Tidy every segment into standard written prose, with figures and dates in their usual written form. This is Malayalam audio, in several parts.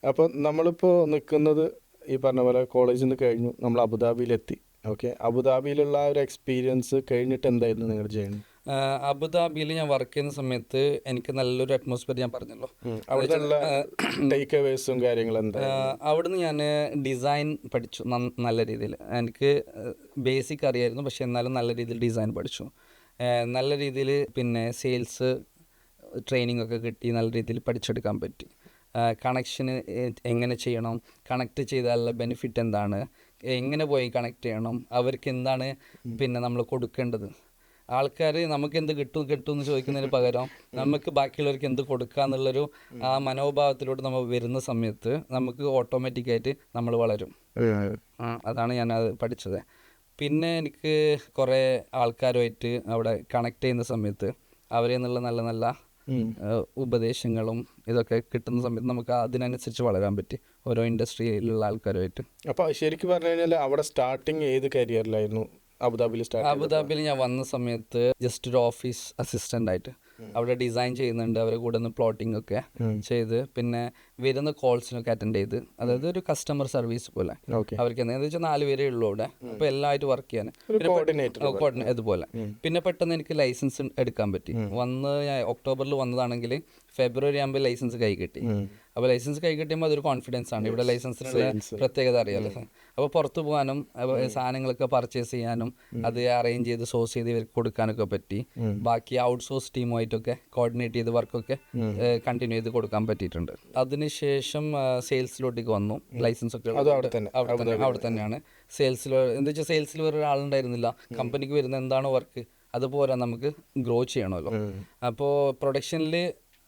അപ്പോൾ നമ്മളിപ്പോൾ നിൽക്കുന്നത് ഈ പറഞ്ഞ പോലെ കോളേജിൽ നിന്ന് കഴിഞ്ഞു, നമ്മൾ അബുദാബിയിലെത്തി. ഓക്കെ, അബുദാബിയിലുള്ള ആ ഒരു എക്സ്പീരിയൻസ് കഴിഞ്ഞിട്ട് എന്തായിരുന്നു നിങ്ങൾ ചെയ്യുന്നത്? അബുദാബിയിൽ ഞാൻ വർക്ക് ചെയ്യുന്ന സമയത്ത് എനിക്ക് നല്ലൊരു അറ്റ്മോസ്ഫിയർ ഞാൻ പറഞ്ഞല്ലോ. അവിടെയുള്ള ടേക്ക് അവേസും കാര്യങ്ങളും എന്താ? അവിടുന്ന് ഞാൻ ഡിസൈൻ പഠിച്ചു നല്ല രീതിയിൽ. എനിക്ക് ബേസിക് അറിയായിരുന്നു, പക്ഷെ എന്നാലും നല്ല രീതിയിൽ ഡിസൈൻ പഠിച്ചു. നല്ല രീതിയിൽ പിന്നെ സെയിൽസ് ട്രെയിനിങ് ഒക്കെ കിട്ടി, നല്ല രീതിയിൽ പഠിച്ചെടുക്കാൻ പറ്റി. കണക്ഷന് എങ്ങനെ ചെയ്യണം, കണക്ട് ചെയ്താലുള്ള ബെനിഫിറ്റ് എന്താണ്, എങ്ങനെ പോയി കണക്ട് ചെയ്യണം, അവർക്ക് എന്താണ് പിന്നെ നമ്മൾ കൊടുക്കേണ്ടത്. ആൾക്കാർ നമുക്ക് എന്ത് കിട്ടും എന്ന് ചോദിക്കുന്നതിന് പകരം നമുക്ക് ബാക്കിയുള്ളവർക്ക് എന്ത് കൊടുക്കുക എന്നുള്ളൊരു ആ മനോഭാവത്തിലൂടെ നമ്മൾ വരുന്ന സമയത്ത് നമുക്ക് ഓട്ടോമാറ്റിക്കായിട്ട് നമ്മൾ വളരും. അതാണ് ഞാൻ അത് പഠിച്ചത്. പിന്നെ എനിക്ക് കുറേ ആൾക്കാരുമായിട്ട് അവിടെ കണക്ട് ചെയ്യുന്ന സമയത്ത് അവരിൽ നിന്നുള്ള നല്ല നല്ല ഉപദേശങ്ങളും ഇതൊക്കെ കിട്ടുന്ന സമയത്ത് നമുക്ക് അതിനനുസരിച്ച് വളരാൻ പറ്റി ഓരോ ഇൻഡസ്ട്രിയിലുള്ള ആൾക്കാരുമായിട്ട്. അപ്പോൾ ശരിക്കും പറഞ്ഞു കഴിഞ്ഞാൽ അവിടെ സ്റ്റാർട്ടിങ് ഏത് കരിയറിലായിരുന്നു അബുദാബിയിൽ ഞാൻ വന്ന സമയത്ത് ജസ്റ്റ് ഒരു ഓഫീസ് അസിസ്റ്റൻ്റ് ആയിട്ട് അവിടെ ഡിസൈൻ ചെയ്യുന്നുണ്ട്, അവരെ കൂടെ ഒന്ന് പ്ലോട്ടിംഗ് ഒക്കെ ചെയ്ത് പിന്നെ വരുന്ന കോൾസിനൊക്കെ അറ്റൻഡ് ചെയ്ത്, അതായത് ഒരു കസ്റ്റമർ സർവീസ് പോലെ അവർക്ക് എന്താ വെച്ചാൽ 4 പേരേ ഉള്ളൂ അവിടെ. അപ്പോൾ എല്ലാമായിട്ട് വർക്ക് ചെയ്യാൻ ഇതുപോലെ. പിന്നെ പെട്ടെന്ന് എനിക്ക് ലൈസൻസ് എടുക്കാൻ പറ്റി. ഞാൻ ഒക്ടോബറിൽ വന്നതാണെങ്കിൽ ഫെബ്രുവരി ആകുമ്പോൾ ലൈസൻസ് കൈ കിട്ടി. അപ്പോൾ ലൈസൻസ് കൈ കിട്ടിയുമ്പോൾ അതൊരു കോൺഫിഡൻസ് ആണ്. ഇവിടെ ലൈസൻസിനുള്ള പ്രത്യേകത അറിയാമല്ലോ. അപ്പോൾ പുറത്ത് പോകാനും സാധനങ്ങളൊക്കെ പർച്ചേസ് ചെയ്യാനും അത് അറേഞ്ച് ചെയ്ത് സോഴ്സ് ചെയ്ത് ഇവർക്ക് കൊടുക്കാനൊക്കെ പറ്റി. ബാക്കി ഔട്ട്സോഴ്സ് ടീമുമായിട്ടൊക്കെ കോർഡിനേറ്റ് ചെയ്ത് വർക്കൊക്കെ കണ്ടിന്യൂ ചെയ്ത് കൊടുക്കാൻ പറ്റിയിട്ടുണ്ട്. അതിനുശേഷം സെയിൽസിലോട്ടേക്ക് വന്നു. ലൈസൻസ് ഒക്കെ അവിടെ തന്നെയാണ്. സെയിൽസിൽ എന്താ വെച്ചാൽ സെയിൽസിൽ വേറൊരാളുണ്ടായിരുന്നില്ല. കമ്പനിക്ക് വരുന്ന എന്താണോ വർക്ക് അതുപോലെ നമുക്ക് ഗ്രോ ചെയ്യണമല്ലോ. അപ്പോൾ പ്രൊഡക്ഷനിൽ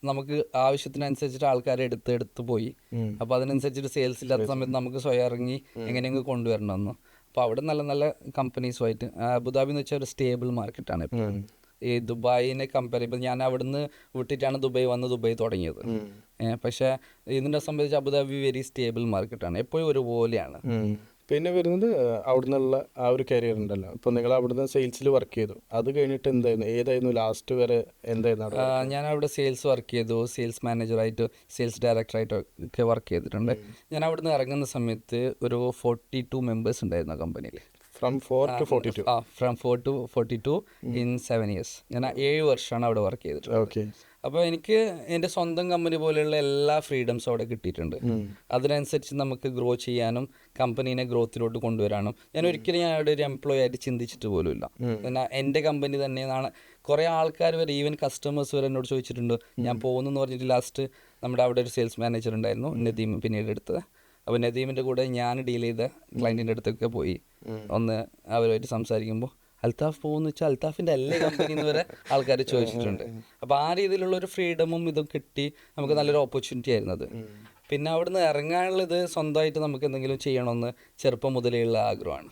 നമുക്ക് ആവശ്യത്തിനനുസരിച്ചിട്ട് ആൾക്കാരെ എടുത്ത് പോയി. അപ്പോൾ അതിനനുസരിച്ചിട്ട് സെയിൽസ് ഇല്ലാത്ത സമയത്ത് നമുക്ക് സ്വയം ഇറങ്ങി എങ്ങനെയെങ്കിലും കൊണ്ടുവരണമെന്ന്. അപ്പോൾ അവിടെ നല്ല നല്ല കമ്പനീസുമായിട്ട് അബുദാബി എന്ന് വെച്ചാൽ ഒരു സ്റ്റേബിൾ മാർക്കറ്റാണ്. ഈ ദുബായിനെ കമ്പയർ ചെയ്യുമ്പോൾ ഞാൻ അവിടുന്ന് വിട്ടിട്ടാണ് ദുബായ് തുടങ്ങിയത്. പക്ഷേ ഇതിനെ സംബന്ധിച്ച് അബുദാബി വെരി സ്റ്റേബിൾ മാർക്കറ്റാണ്, എപ്പോഴും ഒരുപോലെയാണ്. പിന്നെ വരുന്നത് അവിടുന്നുള്ള ആ ഒരു കരിയർ ഉണ്ടല്ലോ. ഇപ്പോൾ നിങ്ങൾ അവിടുന്ന് സെയിൽസിൽ വർക്ക് ചെയ്തു, അത് കഴിഞ്ഞിട്ട് ഏതായിരുന്നു ലാസ്റ്റ് വരെ എന്തായിരുന്നു? ഞാൻ അവിടെ സെയിൽസ് വർക്ക് ചെയ്തു, സെയിൽസ് മാനേജറായിട്ട്, സെയിൽസ് ഡയറക്ടറായിട്ട് ഒക്കെ വർക്ക് ചെയ്തിട്ടുണ്ട്. ഞാൻ അവിടുന്ന് ഇറങ്ങുന്ന സമയത്ത് ഒരു 42 മെമ്പേഴ്സ് ഉണ്ടായിരുന്നു ആ കമ്പനിയിൽ. From 4 to 42 in 7 years. ഞാൻ 7 വർഷമാണ് അവിടെ വർക്ക് ചെയ്തിട്ടുണ്ട്. അപ്പോൾ എനിക്ക് എൻ്റെ സ്വന്തം കമ്പനി പോലെയുള്ള എല്ലാ ഫ്രീഡംസും അവിടെ കിട്ടിയിട്ടുണ്ട്. അതിനനുസരിച്ച് നമുക്ക് ഗ്രോ ചെയ്യാനും കമ്പനീനെ ഗ്രോത്തിലോട്ട് കൊണ്ടുവരാനും ഞാൻ ഒരിക്കലും അവിടെ ഒരു എംപ്ലോയി ആയിട്ട് ചിന്തിച്ചിട്ട് പോലുമില്ല. പിന്നെ എൻ്റെ കമ്പനി തന്നെയാണ്. കുറേ ആൾക്കാർ വരെ, ഈവൻ കസ്റ്റമേഴ്സ് വരെ എന്നോട് ചോദിച്ചിട്ടുണ്ട് ഞാൻ പോകുന്നു എന്ന് പറഞ്ഞിട്ട്. ലാസ്റ്റ് നമ്മുടെ അവിടെ ഒരു സെയിൽസ് മാനേജർ ഉണ്ടായിരുന്നു, നദീം, പിന്നീട് എടുത്തത്. അപ്പോൾ നദീമിൻ്റെ കൂടെ ഞാൻ ഡീൽ ചെയ്ത ക്ലയൻറ്റിൻ്റെ അടുത്തൊക്കെ പോയി ഒന്ന് അവരുമായിട്ട് സംസാരിക്കുമ്പോൾ അൽത്താഫ് പോകുന്ന വെച്ചാൽ അൽത്താഫിൻ്റെ എല്ലാ കമ്പനി എന്ന് വരെ ആൾക്കാർ ചോദിച്ചിട്ടുണ്ട്. അപ്പോൾ ആ രീതിയിലുള്ളൊരു ഫ്രീഡമും ഇതും കിട്ടി നമുക്ക് നല്ലൊരു ഓപ്പർച്യൂണിറ്റി ആയിരുന്നു അത്. പിന്നെ അവിടുന്ന് ഇറങ്ങാനുള്ളത് സ്വന്തമായിട്ട് നമുക്ക് എന്തെങ്കിലും ചെയ്യണമെന്ന് ചെറുപ്പം മുതലേ ഉള്ള ആഗ്രഹമാണ്.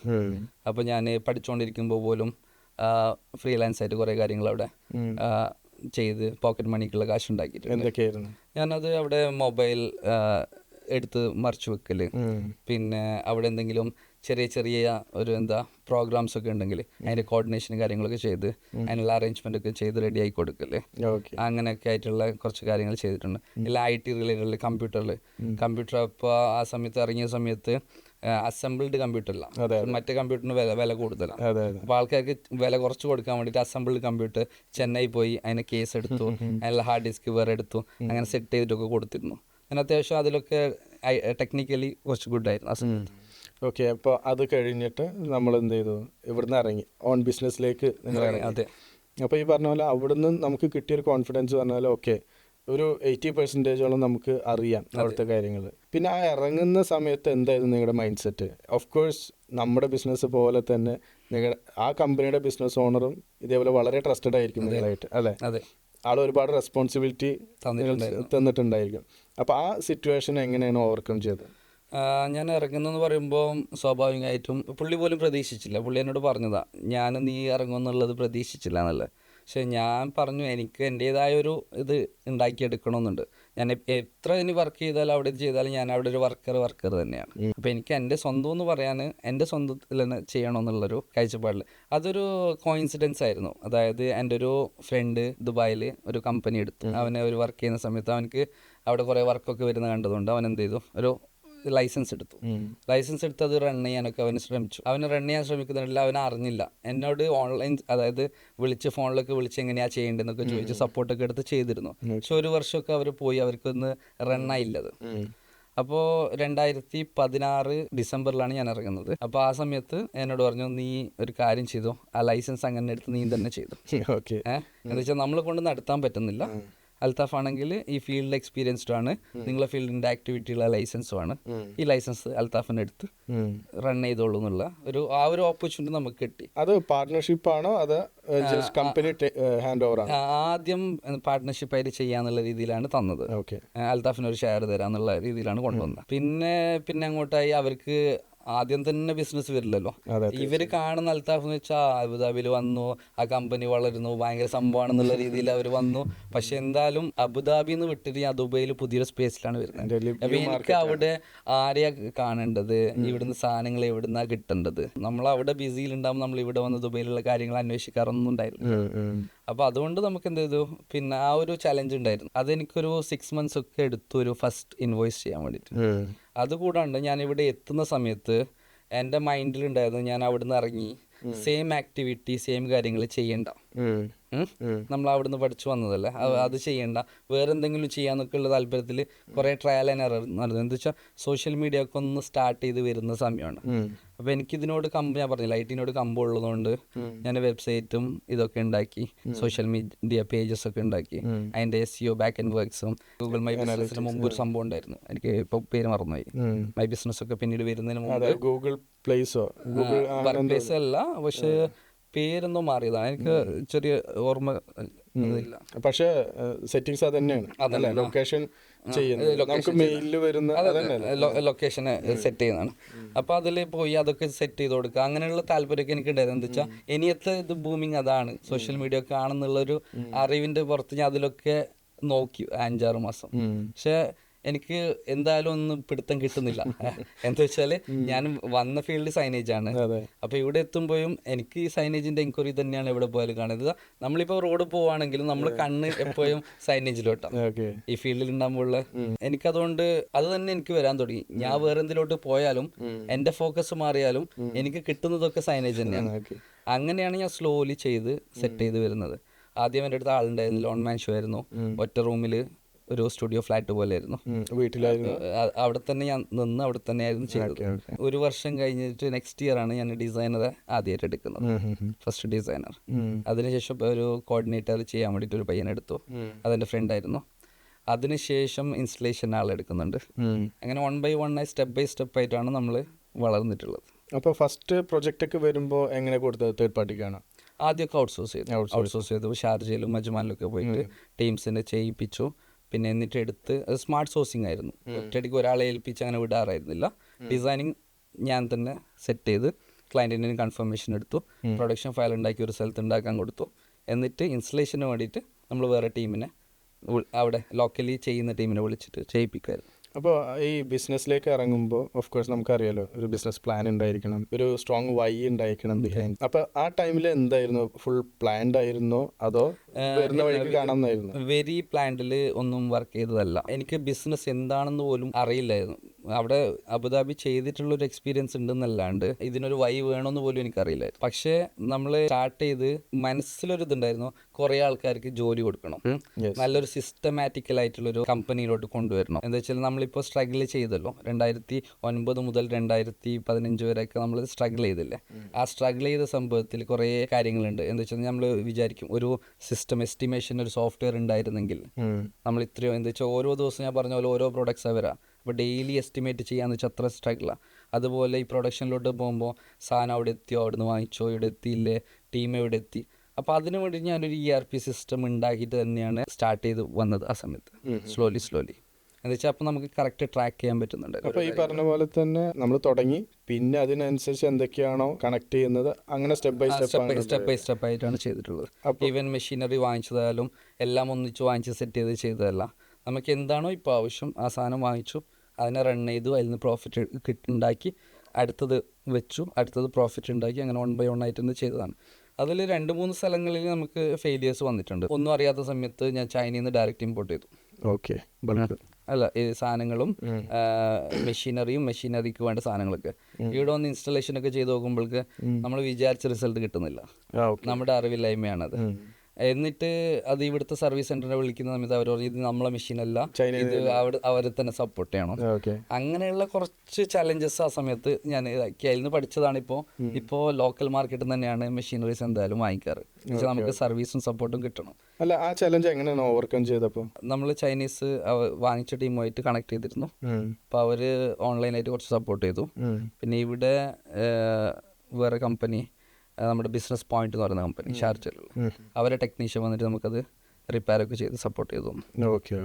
അപ്പോൾ ഞാൻ പഠിച്ചുകൊണ്ടിരിക്കുമ്പോൾ പോലും ഫ്രീലാൻസ് ആയിട്ട് കുറേ കാര്യങ്ങൾ അവിടെ ചെയ്ത് പോക്കറ്റ് മണിക്കുള്ള കാശ് ഉണ്ടാക്കിയിട്ടുണ്ട്. ഞാനത് അവിടെ മൊബൈൽ എടുത്ത് മറിച്ച് വെക്കൽ, പിന്നെ അവിടെ എന്തെങ്കിലും ചെറിയ ഒരു പ്രോഗ്രാംസ് ഒക്കെ ഉണ്ടെങ്കിൽ അതിൻ്റെ കോർഡിനേഷനും കാര്യങ്ങളൊക്കെ ചെയ്ത് അതിനുള്ള അറേഞ്ച്മെൻ്റ് ഒക്കെ ചെയ്ത് റെഡി ആക്കി കൊടുക്കൽ, അങ്ങനെയൊക്കെ ആയിട്ടുള്ള കുറച്ച് കാര്യങ്ങൾ ചെയ്തിട്ടുണ്ട്. എല്ലാം IT റിലേറ്റഡ് കമ്പ്യൂട്ടർ അപ്പോൾ ആ സമയത്ത് ഇറങ്ങിയ സമയത്ത് അസംബിൾഡ് കമ്പ്യൂട്ടറല്ല, മറ്റേ കമ്പ്യൂട്ടറിന് വില കൂടുതലാണ്. അപ്പോൾ ആൾക്കാർക്ക് വില കുറച്ച് കൊടുക്കാൻ വേണ്ടിയിട്ട് അസംബിൾഡ് കമ്പ്യൂട്ടർ ചെന്നൈ പോയി അതിനെ കേസ് എടുത്തു, അതിനുള്ള ഹാർഡ് ഡിസ്ക് വേറെ എടുത്തു, അങ്ങനെ സെറ്റ് ചെയ്തിട്ടൊക്കെ കൊടുത്തിരുന്നു. ഞാൻ അത്യാവശ്യം അതിലൊക്കെ ടെക്നിക്കലി കുറച്ച് ഗുഡായിരുന്നു ആ സമയത്ത്. ഓക്കെ, അപ്പോൾ അത് കഴിഞ്ഞിട്ട് നമ്മൾ എന്ത് ചെയ്തു? ഇവിടുന്ന് ഇറങ്ങി ഓൺ ബിസിനസ്സിലേക്ക് നിങ്ങൾ ഇറങ്ങി. അതെ. അപ്പോൾ ഈ പറഞ്ഞ പോലെ അവിടുന്ന് നമുക്ക് കിട്ടിയൊരു കോൺഫിഡൻസ് പറഞ്ഞാൽ ഓക്കെ ഒരു 80% നമുക്ക് അറിയാം അവിടുത്തെ കാര്യങ്ങൾ. പിന്നെ ആ ഇറങ്ങുന്ന സമയത്ത് എന്തായിരുന്നു നിങ്ങളുടെ മൈൻഡ് സെറ്റ്? ഓഫ് കോഴ്സ് നമ്മുടെ ബിസിനസ് പോലെ തന്നെ നിങ്ങളുടെ ആ കമ്പനിയുടെ ബിസിനസ് ഓണറും ഇതേപോലെ വളരെ ട്രസ്റ്റഡ് ആയിരിക്കും നിങ്ങളായിട്ട്, അല്ലേ? അതെ. ആൾ ഒരുപാട് റെസ്പോൺസിബിലിറ്റി തന്നിട്ടുണ്ടായിരിക്കും. അപ്പോൾ ആ സിറ്റുവേഷൻ എങ്ങനെയാണ് ഓവർകം ചെയ്തത്? ഞാൻ ഇറങ്ങുന്നെന്ന് പറയുമ്പോൾ സ്വാഭാവികമായിട്ടും പുള്ളി പോലും പ്രതീക്ഷിച്ചില്ല. പുള്ളി എന്നോട് പറഞ്ഞതാ, നീ ഇറങ്ങുമെന്നുള്ളത് പ്രതീക്ഷിച്ചില്ല എന്നുള്ളത്. പക്ഷെ ഞാൻ പറഞ്ഞു എനിക്ക് എൻ്റേതായൊരു ഇത് ഉണ്ടാക്കിയെടുക്കണമെന്നുണ്ട്. ഞാൻ എത്ര ഇനി വർക്ക് ചെയ്താലും അവിടെ ചെയ്താലും ഞാൻ അവിടെ ഒരു വർക്കർ തന്നെയാണ്. അപ്പോൾ എനിക്ക് എൻ്റെ സ്വന്തം എന്ന് പറയാൻ എൻ്റെ സ്വന്തത്തിൽ തന്നെ ചെയ്യണമെന്നുള്ളൊരു കാഴ്ചപ്പാടിൽ അതൊരു കോയിൻസിഡൻസ് ആയിരുന്നു. അതായത് എൻ്റെ ഒരു ഫ്രണ്ട് ദുബായിൽ ഒരു കമ്പനി എടുത്തു. അവനെ ഒരു വർക്ക് ചെയ്യുന്ന സമയത്ത് അവനക്ക് അവിടെ കുറേ വർക്കൊക്കെ വരുന്ന കണ്ടതുകൊണ്ട് അവൻ എന്ത് ചെയ്തു, ഒരു ലൈസൻസ് എടുത്തു. ലൈസൻസ് എടുത്ത് അത് റൺ ചെയ്യാനൊക്കെ അവന് ശ്രമിച്ചു. അവന് റൺ ചെയ്യാൻ ശ്രമിക്കുന്നില്ല, അവൻ അറിഞ്ഞില്ല. എന്നോട് ഓൺലൈൻ, അതായത് വിളിച്ച് ഫോണിലൊക്കെ വിളിച്ച് എങ്ങനെയാണ് ചെയ്യേണ്ടതെന്നൊക്കെ ചോദിച്ച് സപ്പോർട്ടൊക്കെ എടുത്ത് ചെയ്തിരുന്നു. പക്ഷെ ഒരു വർഷമൊക്കെ അവർ പോയി, അവർക്കൊന്ന് റണ്ണായില്ലത്. അപ്പോൾ 2016 ഡിസംബറിലാണ് ഞാൻ ഇറങ്ങുന്നത്. അപ്പോൾ ആ സമയത്ത് എന്നോട് പറഞ്ഞു, നീ ഒരു കാര്യം ചെയ്തോ, ആ ലൈസൻസ് അങ്ങനെ എടുത്ത് നീ തന്നെ ചെയ്തു. എന്താ വെച്ചാൽ നമ്മളെ കൊണ്ട് നടത്താൻ പറ്റുന്നില്ല. അൽത്താഫ് ആണെങ്കിൽ ഈ ഫീൽഡിൽ എക്സ്പീരിയൻസ്ഡ് ആണ്, നിങ്ങളെ ഫീൽഡിൻ്റെ ആക്ടിവിറ്റിയുള്ള ലൈസൻസും ആണ്. ഈ ലൈസൻസ് അൽത്താഫിനെ എടുത്ത് റൺ ചെയ്തോളൂ എന്നുള്ള ഒരു ഓപ്പർച്യൂണിറ്റി നമുക്ക് കിട്ടി. അത് പാർട്ട്ണർഷിപ്പ് ആണോ അത് കമ്പനി ഹാൻഡ് ഓവർ ആണ്? ആദ്യം പാർട്ട്ണർഷിപ്പായിട്ട് ചെയ്യാന്നുള്ള രീതിയിലാണ് തന്നത്. അൽത്താഫിന് ഒരു ഷെയർ തരാന്നുള്ള രീതിയിലാണ് കൊണ്ടുവന്നത്. പിന്നെ അങ്ങോട്ടായി അവർക്ക് ആദ്യം തന്നെ ബിസിനസ് വരില്ലല്ലോ. ഇവർ കാണുന്ന അൽത്താഫ് എന്ന് വെച്ചാൽ അബുദാബിയിൽ വന്നു, ആ കമ്പനി വളരുന്നു, ഭയങ്കര സംഭവമാണെന്നുള്ള രീതിയിൽ അവർ വന്നു. പക്ഷെ എന്തായാലും അബുദാബി എന്ന് വിട്ടിട്ട് ഞാൻ ദുബൈയിൽ പുതിയൊരു സ്പേസിലാണ് വരുന്നത്. അപ്പൊ എനിക്ക് അവിടെ ആരെയാ കാണേണ്ടത്, ഇവിടുന്ന് സാധനങ്ങൾ എവിടുന്നാ കിട്ടേണ്ടത്. നമ്മൾ അവിടെ ബിസിയിലുണ്ടാകുമ്പോൾ നമ്മൾ ഇവിടെ വന്ന് ദുബൈയിലുള്ള കാര്യങ്ങൾ അന്വേഷിക്കാറൊന്നും ഉണ്ടായിരുന്നു. അപ്പോൾ അതുകൊണ്ട് നമുക്ക് എന്ത് ചെയ്തു, പിന്നെ ആ ഒരു ചലഞ്ച് ഉണ്ടായിരുന്നു. അതെനിക്കൊരു 6 months ഒക്കെ എടുത്തു ഒരു ഫസ്റ്റ് ഇൻവോയ്സ് ചെയ്യാൻ വേണ്ടിയിട്ട്. അതുകൂടാണ്ട് ഞാൻ ഇവിടെ എത്തുന്ന സമയത്ത് എൻ്റെ മൈൻഡിലുണ്ടായിരുന്നു, ഞാൻ അവിടുന്ന് ഇറങ്ങി സെയിം ആക്ടിവിറ്റി സെയിം കാര്യങ്ങൾ ചെയ്യണ്ട. നമ്മൾ അവിടുന്ന് പഠിച്ചു വന്നതല്ലേ, അത് ചെയ്യണ്ട, വേറെ എന്തെങ്കിലും ചെയ്യാന്നൊക്കെ ഉള്ള താല്പര്യത്തിൽ കുറേ ട്രയൽ ആൻഡ് എറർ നടന്നു. എന്താ വെച്ചാൽ സോഷ്യൽ മീഡിയ ഒക്കെ ഒന്ന് സ്റ്റാർട്ട് ചെയ്ത് വരുന്ന സമയമാണ്. അപ്പോൾ എനിക്കിതിനോട് ഞാൻ പറഞ്ഞില്ല, ഐറ്റിനോട് കമ്പം ഉള്ളതുകൊണ്ട് ഞാൻ വെബ്സൈറ്റും ഇതൊക്കെ ഉണ്ടാക്കി, സോഷ്യൽ മീഡിയ പേജസ് ഒക്കെ ഉണ്ടാക്കി, അതിൻ്റെ SEO ബാക്ക് ആൻഡ് വർക്ക്സും ഗൂഗിൾ മൈ ബിസിനസിന് മുമ്പ് ഒരു സംഭവം ഉണ്ടായിരുന്നു, എനിക്ക് ഇപ്പോൾ പേര് മറന്നുപോയി. മൈ ബിസിനസ് ഒക്കെ പിന്നീട് വരുന്നതിന് മുമ്പ് ഗൂഗിൾ പ്ലേസോ വർക്ക് പ്ലേസ് അല്ല, പക്ഷേ പേരൊന്നും മാറിയതാണ്, എനിക്ക് ചെറിയ ഓർമ്മ ഇല്ല. പക്ഷേ സെറ്റിംഗ്സ് അത് തന്നെയാണ്, ലൊക്കേഷൻ ലൊക്കേഷൻ സെറ്റ് ചെയ്യുന്നതാണ്. അപ്പോൾ അതിൽ പോയി അതൊക്കെ സെറ്റ് ചെയ്ത് കൊടുക്കുക, അങ്ങനെയുള്ള താല്പര്യമൊക്കെ എനിക്ക് ഉണ്ടായിരുന്നു. എന്താ വെച്ചാൽ ഇനിയത്തെ ഇത് ബൂമിങ് അതാണ്, സോഷ്യൽ മീഡിയ ഒക്കെ ആണെന്നുള്ളൊരു അറിവിൻ്റെ പുറത്ത് ഞാൻ അതിലൊക്കെ നോക്കി 5-6 മാസം. പക്ഷേ എനിക്ക് എന്തായാലും ഒന്നും പിടുത്തം കിട്ടുന്നില്ല. എന്താ വെച്ചാൽ ഞാൻ വന്ന ഫീൽഡ് സൈനേജ് ആണ്. അപ്പോൾ ഇവിടെ എത്തുമ്പോഴും എനിക്ക് ഈ സൈനേജിന്റെ എൻക്വയറി തന്നെയാണ് എവിടെ പോയാലും കാണുന്നത്. നമ്മളിപ്പോൾ റോഡ് പോവുകയാണെങ്കിലും നമ്മൾ കണ്ണ് എപ്പോഴും സൈനേജിലോട്ടാണ് ഈ ഫീൽഡിൽ ഉണ്ടാകുമ്പോൾ. എനിക്കതുകൊണ്ട് അത് തന്നെ എനിക്ക് വരാൻ തുടങ്ങി. ഞാൻ വേറെ എന്തിലോട്ട് പോയാലും എൻ്റെ ഫോക്കസ് മാറിയാലും എനിക്ക് കിട്ടുന്നതൊക്കെ സൈനേജ് തന്നെയാണ്. അങ്ങനെയാണ് ഞാൻ സ്ലോലി ചെയ്ത് സെറ്റ് ചെയ്ത് വരുന്നത്. ആദ്യം എൻ്റെ അടുത്ത് ആളുണ്ടായിരുന്നു, ലോൺമാൻ ഷോ ആയിരുന്നു, ഒറ്റ റൂമിൽ ഒരു സ്റ്റുഡിയോ ഫ്ലാറ്റ് പോലെ ആയിരുന്നു, വീട്ടിലായിരുന്നു. അവിടെ തന്നെ ഞാൻ നിന്ന് അവിടെ തന്നെ ആയിരുന്നു ചെയ്തത്. ഒരു വർഷം കഴിഞ്ഞിട്ട് നെക്സ്റ്റ് ഇയർ ആണ് ഞാൻ ഡിസൈനറെ ആദ്യമായിട്ട് എടുക്കുന്നത്, ഫസ്റ്റ് ഡിസൈനർ. അതിനുശേഷം ഒരു കോർഡിനേറ്റർ ചെയ്യാൻ വേണ്ടിയിട്ട് ഒരു പയ്യനെടുത്തു, അതെൻ്റെ ഫ്രണ്ടായിരുന്നു. അതിനുശേഷം ഇൻസ്റ്റലേഷൻ ആളെടുക്കുന്നുണ്ട്. അങ്ങനെ 1 by 1 സ്റ്റെപ്പ് ബൈ സ്റ്റെപ്പ് ആയിട്ടാണ് നമ്മൾ വളർന്നിട്ടുള്ളത്. അപ്പോൾ ഫസ്റ്റ് പ്രൊജക്റ്റ് ഒക്കെ വരുമ്പോൾ എങ്ങനെ കൊടുത്തത്? തേർഡ് പാർട്ടിക്കാണ് ആദ്യമൊക്കെ ഔട്ട്സോഴ്സ് ചെയ്തു. ഷാർജയിലും മജ്മാനിലൊക്കെ പോയിട്ട് ടീംസിനെ ചെയ്യിപ്പിച്ചു. പിന്നെ എന്നിട്ട് എടുത്ത് അത് സ്മാർട്ട് സോഴ്സിങ് ആയിരുന്നു, ഒറ്റയടിക്ക് ഒരാളെ ഏൽപ്പിച്ച് അങ്ങനെ വിടാറായിരുന്നില്ല. ഡിസൈനിങ് ഞാൻ തന്നെ സെറ്റ് ചെയ്ത് ക്ലയൻറ്റിന് കൺഫർമേഷൻ എടുത്തു, പ്രൊഡക്ഷൻ ഫയൽ ഉണ്ടാക്കി ഒരു സ്ഥലത്ത് ഉണ്ടാക്കാൻ കൊടുത്തു. എന്നിട്ട് ഇൻസ്റ്റലേഷന് വേണ്ടിയിട്ട് നമ്മൾ വേറെ ടീമിനെ അവിടെ ലോക്കലി ചെയ്യുന്ന ടീമിനെ വിളിച്ചിട്ട് ചെയ്യിപ്പിക്കുമായിരുന്നു. അപ്പോൾ ഈ ബിസിനസ്സിലേക്ക് ഇറങ്ങുമ്പോൾ ഓഫ് കോഴ്സ് നമുക്കറിയാലോ, ഒരു ബിസിനസ് പ്ലാൻ ഉണ്ടായിരിക്കണം, ഒരു സ്ട്രോങ് വൈ ഉണ്ടായിരിക്കണം ബിഹൈൻഡ്. അപ്പോൾ ആ ടൈമിൽ എന്തായിരുന്നു, ഫുൾ പ്ലാൻഡ് ആയിരുന്നോ അതോ വരുന്ന വഴിക്ക് കാണാമെന്നായിരുന്നു? വെരി പ്ലാൻഡിൽ ഒന്നും വർക്ക് ചെയ്തതല്ല. എനിക്ക് ബിസിനസ് എന്താണെന്ന് പോലും അറിയില്ലായിരുന്നു. അവിടെ അബുദാബി ചെയ്തിട്ടുള്ളൊരു എക്സ്പീരിയൻസ് ഉണ്ടെന്നല്ലാണ്ട് ഇതിനൊരു വൈ വേണമെന്ന് പോലും എനിക്കറിയില്ലായിരുന്നു. പക്ഷേ നമ്മൾ സ്റ്റാർട്ട് ചെയ്ത് മനസ്സിലൊരിതുണ്ടായിരുന്നു, കുറേ ആൾക്കാർക്ക് ജോലി കൊടുക്കണം, നല്ലൊരു സിസ്റ്റമാറ്റിക്കൽ ആയിട്ടുള്ളൊരു കമ്പനിയിലോട്ട് കൊണ്ടുവരണം. എന്താ വെച്ചാൽ നമ്മളിപ്പോൾ സ്ട്രഗിൾ ചെയ്തല്ലോ, 2009 മുതൽ 2015 വരെയൊക്കെ നമ്മൾ സ്ട്രഗിൾ ചെയ്തില്ലേ. ആ സ്ട്രഗിൾ ചെയ്ത സംഭവത്തിൽ കുറേ കാര്യങ്ങളുണ്ട്. എന്താ വെച്ചാൽ നമ്മൾ വിചാരിക്കും ഒരു സിസ്റ്റം എസ്റ്റിമേഷൻ ഒരു സോഫ്റ്റ്വെയർ ഉണ്ടായിരുന്നെങ്കിൽ നമ്മൾ ഇത്രയോ, എന്താ വെച്ചാൽ ഓരോ ദിവസം ഞാൻ പറഞ്ഞ പോലെ ഓരോ പ്രോഡക്ട്സാണ് വരാം. അപ്പോൾ ഡെയിലി എസ്റ്റിമേറ്റ് ചെയ്യാന്ന് വെച്ചാൽ അത്ര സ്ട്രഗിളാണ്. അതുപോലെ ഈ പ്രൊഡക്ഷനിലോട്ട് പോകുമ്പോൾ സാധനം അവിടെ എത്തിയോ, അവിടെ നിന്ന് വാങ്ങിച്ചോ, ഇവിടെ എത്തിയില്ലേ, ടീം എവിടെ എത്തി. അപ്പോൾ അതിനു വേണ്ടി ഞാനൊരു ERP സിസ്റ്റം ഉണ്ടാക്കിയിട്ട് തന്നെയാണ് സ്റ്റാർട്ട് ചെയ്ത് വന്നത് ആ സമയത്ത്, സ്ലോലി. എന്താ വെച്ചാൽ അപ്പോൾ നമുക്ക് കറക്റ്റ് ട്രാക്ക് ചെയ്യാൻ പറ്റുന്നുണ്ട്. അപ്പോൾ ഈ പറഞ്ഞ പോലെ തന്നെ നമ്മൾ തുടങ്ങി, പിന്നെ അതിനനുസരിച്ച് എന്തൊക്കെയാണോ കണക്ട് ചെയ്യുന്നത് അങ്ങനെ സ്റ്റെപ്പ് ബൈ സ്റ്റെപ്പ് ആയിട്ടാണ് ചെയ്തിട്ടുള്ളത്. ഈവൻ മെഷീനറി വാങ്ങിച്ചതായാലും എല്ലാം ഒന്നിച്ച് വാങ്ങിച്ച് സെറ്റ് ചെയ്തതല്ല. നമുക്ക് എന്താണോ ഇപ്പോൾ ആവശ്യം ആ സാധനം വാങ്ങിച്ചു, അതിനെ റൺ ചെയ്തു, അതിൽ നിന്ന് പ്രോഫിറ്റ് ഉണ്ടാക്കി, അടുത്തത് വെച്ചു, അടുത്തത് പ്രോഫിറ്റ് ഉണ്ടാക്കി, അങ്ങനെ 1 by 1 ആയിട്ട് ചെയ്തതാണ്. അതിൽ 2-3 സ്ഥലങ്ങളിൽ നമുക്ക് ഫെയിലിയേഴ്സ് വന്നിട്ടുണ്ട്. ഒന്നും അറിയാത്ത സമയത്ത് ഞാൻ ചൈനയിൽ നിന്ന് ഡയറക്റ്റ് ഇമ്പോർട്ട് ചെയ്തു. ഓക്കെ. അല്ല, ഈ സാധനങ്ങളും മെഷീനറിക്ക് വേണ്ട സാധനങ്ങളൊക്കെ ഇവിടെ വന്ന് ഇൻസ്റ്റലേഷൻ ഒക്കെ ചെയ്ത് നോക്കുമ്പോഴേക്ക് നമ്മൾ വിചാരിച്ച റിസൾട്ട് കിട്ടുന്നില്ല. നമ്മുടെ അറിവില്ലായ്മയാണത്. എന്നിട്ട് അത് ഇവിടുത്തെ സർവീസ് സെന്ററിനെ വിളിക്കുന്ന സമയത്ത് അവർ പറഞ്ഞു ഇത് നമ്മളെ മെഷീനല്ല, ഇത് അവരെ തന്നെ സപ്പോർട്ട് ചെയ്യണം. അങ്ങനെയുള്ള കുറച്ച് ചലഞ്ചസ് ആ സമയത്ത് ഞാൻ ഇതാക്കി. അതിൽ നിന്ന് പഠിച്ചതാണ്. ഇപ്പോൾ ലോക്കൽ മാർക്കറ്റിൽ തന്നെയാണ് മെഷീനറീസ് എന്തായാലും വാങ്ങിക്കാറ്. നമുക്ക് സർവീസും സപ്പോർട്ടും കിട്ടണം. അല്ല, ആ ചലഞ്ച് എങ്ങനെയാണ് ഓവർകം ചെയ്തപ്പോൾ? നമ്മൾ ചൈനീസ് വാങ്ങിച്ച ടീമുമായിട്ട് കണക്ട് ചെയ്തിരുന്നു. അപ്പോൾ അവർ ഓൺലൈനായിട്ട് കുറച്ച് സപ്പോർട്ട് ചെയ്തു. പിന്നെ ഇവിടെ വേറെ കമ്പനി, നമ്മുടെ ബിസിനസ് പോയിന്റ് എന്ന് പറയുന്ന കമ്പനി ഷാർജയിൽ, അവരെ ടെക്നീഷ്യൻ വന്നിട്ട് നമുക്കത് റിപ്പയർ ഒക്കെ ചെയ്ത് സപ്പോർട്ട് ചെയ്തു. ഓക്കെ.